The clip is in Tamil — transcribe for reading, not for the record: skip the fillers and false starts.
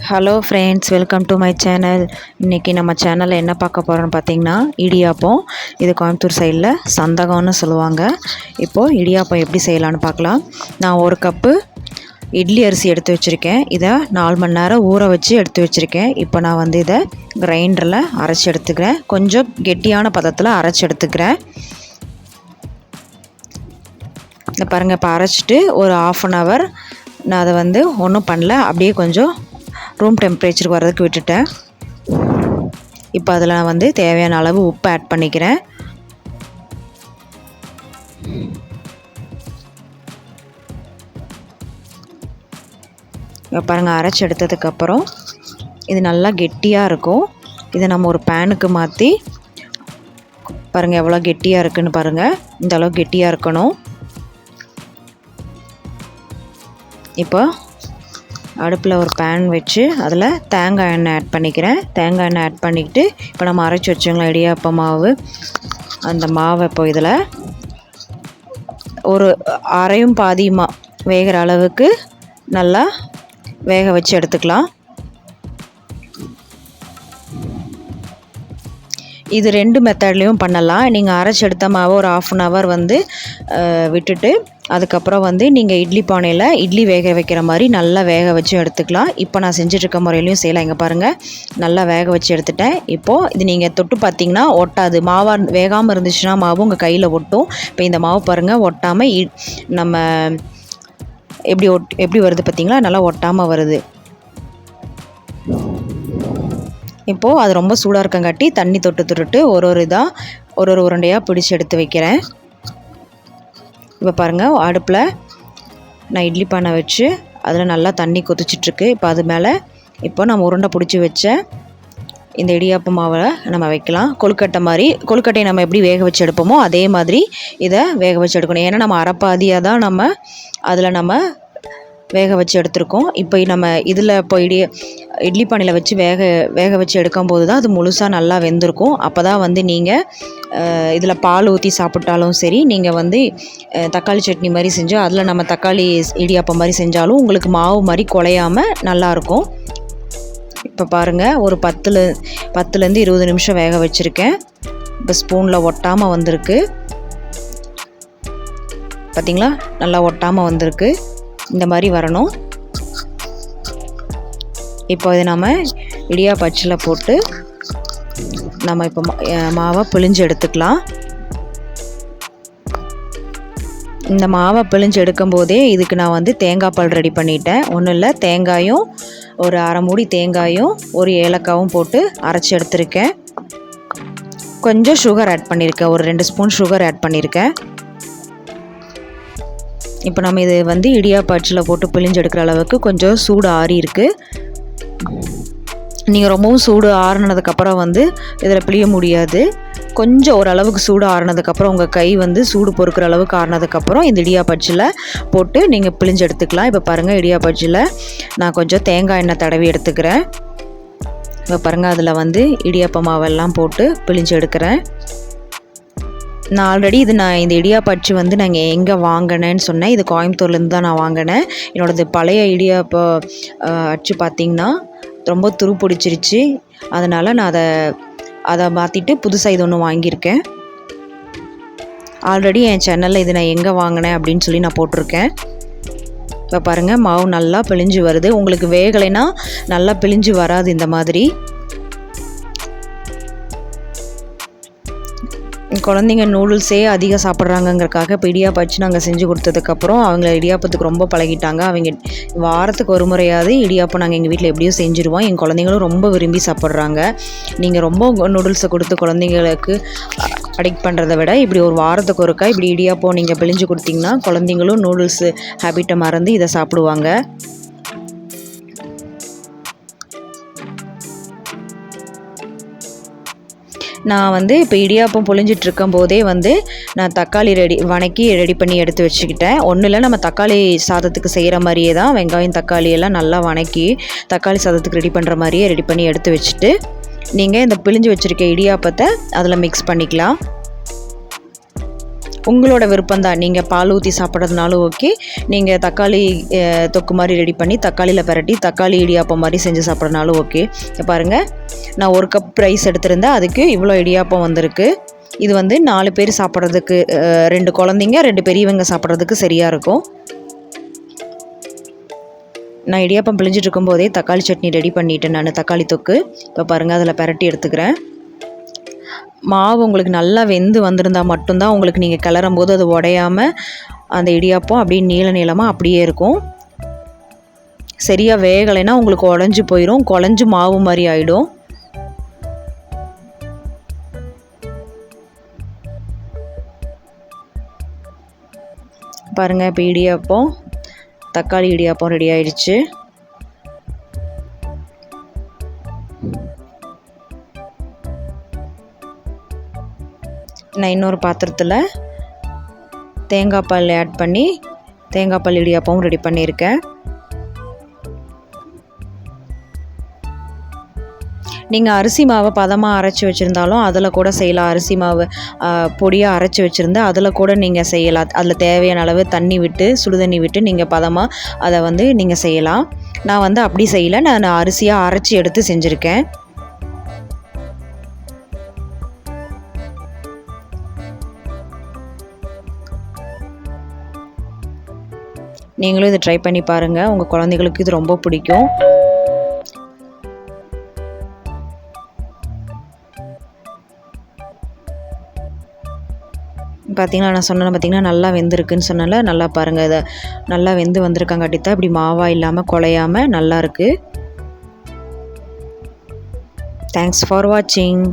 Hello friends, welcome to my channel. இன்றைக்கி நம்ம சேனலில் என்ன பார்க்க போகிறோன்னு பார்த்தீங்கன்னா இடியாப்பம். இது கோயம்புத்தூர் சைடில் சந்தகம்னு சொல்லுவாங்க. இப்போது இடியாப்பம் எப்படி செய்யலான்னு பார்க்கலாம். நான் ஒரு கப்பு இட்லி அரிசி எடுத்து வச்சுருக்கேன். இதை 4 மணி நேரம் ஊற வச்சு எடுத்து வச்சுருக்கேன். இப்போ நான் இதை கிரைண்டரில் அரைச்சி எடுத்துக்கிறேன். கொஞ்சம் கெட்டியான பதத்தில் அரைச்சி எடுத்துக்கிறேன். இந்த பாருங்கள், இப்போ அரைச்சிட்டு ஒரு 1/2 hour நான் அதை ஒன்றும் பண்ணல, அப்படியே கொஞ்சம் ரூம் டெம்பரேச்சருக்கு வர்றதுக்கு விட்டுட்டேன். இப்போ அதில் நான் தேவையான அளவு உப்பு ஆட் பண்ணிக்கிறேன். இப்போ பாருங்கள், அரைச்சி எடுத்ததுக்கப்புறம் இது நல்லா கெட்டியாக இருக்கும். இதை நம்ம ஒரு பேனுக்கு மாற்றி பாருங்கள் எவ்வளோ கெட்டியாக இருக்குதுன்னு பாருங்கள். இந்த அளவு கெட்டியாக இருக்கணும். இப்போ அடுப்பில் ஒரு பேன் வச்சு அதில் தேங்காய் எண்ணெய் ஆட் பண்ணிக்கிறேன். தேங்காய் எண்ணெய் ஆட் பண்ணிக்கிட்டு இப்போ நம்ம அரைச்சி வச்சோங்களா இடியாப்ப மாவு, அந்த மாவை இப்போ இதில் ஒரு அரையும் பாதியுமா வேகிற அளவுக்கு நல்லா வேக வச்சு எடுத்துக்கலாம். இது 2 மெத்தட்லேயும் பண்ணலாம். நீங்கள் அரைச்சி எடுத்த மாவை ஒரு 1/2 hour விட்டுட்டு அதுக்கப்புறம் நீங்கள் இட்லி பானையில் இட்லி வேக வைக்கிற மாதிரி நல்லா வேக வச்சு எடுத்துக்கலாம். இப்போ நான் செஞ்சிட்ருக்க முறையிலையும் செய்யலாம். இங்கே பாருங்கள், நல்லா வேக வச்சு எடுத்துட்டேன். இப்போது இது நீங்கள் தொட்டு பார்த்தீங்கன்னா ஒட்டாது. மாவாக வேகாமல் இருந்துச்சுன்னா மாவு உங்கள் கையில் ஒட்டும். இப்போ இந்த மாவு பாருங்கள் ஒட்டாமல் நம்ம எப்படி வருது பார்த்தீங்களா, நல்லா ஒட்டாமல் வருது. இப்போது அது ரொம்ப சூடாக இருக்கங்காட்டி தண்ணி தொட்டு ஒரு உருண்டையாக பிடிச்சி எடுத்து வைக்கிறேன். இப்போ பாருங்கள், அடுப்பில் நான் இட்லி பானை வச்சு அதில் நல்லா தண்ணி கொதிச்சிட்ருக்கு. இப்போ அது மேலே இப்போ நம்ம உருண்டை பிடிச்சி வச்ச இந்த இடியாப்ப மாவை நம்ம வைக்கலாம். கொழுக்கட்டையை நம்ம எப்படி வேக வச்சு எடுப்போமோ அதே மாதிரி இதை வேக வச்சு எடுக்கணும். ஏன்னா நம்ம அரைப்பாதியாக தான் நம்ம வேக வச்சு எடுத்துருக்கோம். இப்போ நம்ம இதில் இப்போ இட்லி பானையில் வச்சு வேக வச்சு எடுக்கும்போது தான் அது முழுசாக நல்லா வெந்திருக்கும். அப்போ தான் நீங்கள் இதில் பால் ஊற்றி சாப்பிட்டாலும் சரி, நீங்கள் தக்காளி சட்னி மாதிரி செஞ்சு அதில் நம்ம தக்காளி இடியாப்பம் மாதிரி செஞ்சாலும் உங்களுக்கு மாவு மாதிரி குலையாமல் நல்லாயிருக்கும். இப்போ பாருங்கள், ஒரு 10லேருந்து 20 நிமிஷம் வேக வச்சுருக்கேன். இப்போ ஸ்பூனில் ஒட்டாமல் வந்திருக்கு. பார்த்திங்களா, நல்லா ஒட்டாமல் வந்திருக்கு. இந்த மாதிரி வரணும். இப்போ இதை நம்ம இடியாப்ப அச்சில் போட்டு நம்ம இப்போ மாவை பிழிஞ்சு எடுத்துக்கலாம். இந்த மாவை பிழிஞ்சு எடுக்கும்போதே இதுக்கு நான் தேங்காய் பால் ரெடி பண்ணிட்டேன். ஒன்றும் இல்லை, தேங்காயும் ஒரு 1/2 மூடி தேங்காயும் ஒரு ஏலக்காவும் போட்டு அரைச்சி எடுத்திருக்கேன். கொஞ்சம் சுகர் ஆட் பண்ணியிருக்கேன், ஒரு 2 ஸ்பூன் சுகர் ஆட் பண்ணியிருக்கேன். இப்போ நம்ம இது இடியாப்ப அச்சில் போட்டு பிழிஞ்சு எடுக்கிற அளவுக்கு கொஞ்சம் சூடு ஆறி இருக்குது. நீங்கள் ரொம்பவும் சூடு ஆறுனதுக்கப்புறம் இதில் பிழிய முடியாது. கொஞ்சம் ஓரளவுக்கு சூடு ஆறுனதுக்கப்புறம் உங்கள் கை சூடு பொறுக்கிற அளவுக்கு ஆறுனதுக்கப்புறம் இந்த இடியாப்ப அச்சில் போட்டு நீங்கள் பிழிஞ்சு எடுத்துக்கலாம். இப்போ பாருங்கள், இடியாப்ப அச்சில் நான் கொஞ்சம் தேங்காய் எண்ணெய் தடவி எடுத்துக்கிறேன். இப்போ பாருங்கள், அதில் இடியாப்ப மாவெல்லாம் போட்டு பிழிஞ்சு எடுக்கிறேன். நான் ஆல்ரெடி நான் இந்த இடியாப்ப அச்சு நாங்கள் எங்கே வாங்கினேன்னு சொன்னேன். இது கோயம்புத்தூர்லேருந்து தான் நான் வாங்கினேன். என்னோடது பழைய இடியாப்ப அச்சு பார்த்திங்கன்னா ரொம்ப துரு பிடிச்சிருச்சு. அதனால் நான் அதை மாற்றிட்டு புதுசாக இது ஒன்று வாங்கியிருக்கேன். ஆல்ரெடி என் சேனலில் இது நான் எங்கே வாங்கினேன் அப்படின்னு சொல்லி நான் போட்டிருக்கேன். இப்போ பாருங்கள், மாவு நல்லா பிழிஞ்சு வருது. உங்களுக்கு வேகலைன்னா நல்லா பிழிஞ்சு வராது. இந்த மாதிரி குழந்தைங்க நூடுல்ஸே அதிகம் சாப்பிட்றாங்கங்கிறக்காக இப்போ இடியாப்பம் வச்சு நாங்கள் செஞ்சு கொடுத்ததுக்கப்புறம் அவங்கள இடியாப்பத்துக்கு ரொம்ப பழகிட்டாங்க. அவங்க வாரத்துக்கு ஒரு முறையாவது இடியாப்பம் நாங்கள் எங்கள் வீட்டில் எப்படியும் செஞ்சுருவோம். எங்கள் குழந்தைங்களும் ரொம்ப விரும்பி சாப்பிட்றாங்க. நீங்கள் ரொம்ப நூடுல்ஸை கொடுத்து குழந்தைங்களுக்கு அடிக்ட் பண்ணுறதை விட இப்படி ஒரு வாரத்துக்கு ஒருக்கா இப்படி இடியாப்பம் நீங்கள் பிழிஞ்சு கொடுத்தீங்கன்னா குழந்தைங்களும் நூடுல்ஸு ஹேபிட்டை மறந்து இதை சாப்பிடுவாங்க. நான் இப்போ இடியாப்பம் பொழிஞ்சிட்டு இருக்கும் போதே நான் தக்காளி வணக்கி ரெடி பண்ணி எடுத்து வச்சுக்கிட்டேன். ஒன்றும் இல்லை, நம்ம தக்காளி சாதத்துக்கு செய்கிற மாதிரியே தான் வெங்காயம் தக்காளி எல்லாம் நல்லா வணக்கி தக்காளி சாதத்துக்கு ரெடி பண்ணுற மாதிரியே ரெடி பண்ணி எடுத்து வச்சுட்டு நீங்கள் இந்த பிழிஞ்சு வச்சுருக்க இடியாப்பத்தை அதில் மிக்ஸ் பண்ணிக்கலாம். உங்களோட விருப்பம் தான். நீங்கள் பால் ஊற்றி சாப்பிட்றதுனாலும் ஓகே, நீங்கள் தக்காளி தொக்கு மாதிரி ரெடி பண்ணி தக்காளியில் பிரட்டி தக்காளி இடியாப்பம் மாதிரி செஞ்சு சாப்பிட்றதுனாலும் ஓகே. பாருங்கள், நான் 1 கப் ரைஸ் எடுத்திருந்தேன், அதுக்கு இவ்வளோ இடியாப்பம் வந்திருக்கு. இது வந்து 4 பேர் சாப்பிட்றதுக்கு, 2 குழந்தைங்க 2 பெரியவங்க சாப்பிட்றதுக்கு சரியாக இருக்கும். நான் இடியாப்பம் பிழிஞ்சிட்டு இருக்கும்போதே தக்காளி சட்னி ரெடி பண்ணிவிட்டேன் நான், தக்காளி தொக்கு. இப்போ பாருங்கள், அதில் பிரட்டி எடுத்துக்கிறேன். மாவு உங்களுக்கு நல்லா வெந்து வந்திருந்தால் மட்டும்தான் உங்களுக்கு நீங்கள் கிளறும் போது அது உடையாமல் அந்த இடியாப்பம் அப்படியே நீளமாக அப்படியே இருக்கும். சரியாக வேகலைன்னா உங்களுக்கு உடஞ்சி போயிடும், குழஞ்சி மாவு மாதிரி ஆகிடும். பாருங்கள், இப்போ இடியாப்பம் தக்காளி இடியாப்பம் ரெடி ஆயிடுச்சு. நான் இன்னொரு பாத்திரத்தில் தேங்காய் பால் ஆட் பண்ணி தேங்காய் பால் இடியாப்பமும் ரெடி பண்ணியிருக்கேன். நீங்கள் அரிசி மாவை பதமாக அரைச்சி வச்சுருந்தாலும் அதில் கூட செய்யலாம். அரிசி மாவு பொடியாக அரைச்சி வச்சுருந்தா அதில் கூட நீங்கள் செய்யலாம். அதில் தேவையான அளவு தண்ணி விட்டு, சுடுதண்ணி விட்டு நீங்கள் பதமாக அதை வந்து நீங்கள் செய்யலாம். நான் வந்து அப்படி செய்யலை, நான் அரிசியாக அரைச்சி எடுத்து செஞ்சுருக்கேன். நீங்களும் இதை ட்ரை பண்ணி பாருங்கள், உங்கள் குழந்தைகளுக்கு இது ரொம்ப பிடிக்கும். பார்த்திங்கன்னா, நான் சொன்னேன் பார்த்திங்கன்னா, நல்லா வெந்திருக்குன்னு சொன்னால நல்லா பாருங்கள், இதை நல்லா வெந்து வந்திருக்காங்காட்டித்தான் இப்படி மாவாக இல்லாமல் குழையாமல் நல்லாயிருக்கு. தேங்க்ஸ் ஃபார் வாட்சிங்.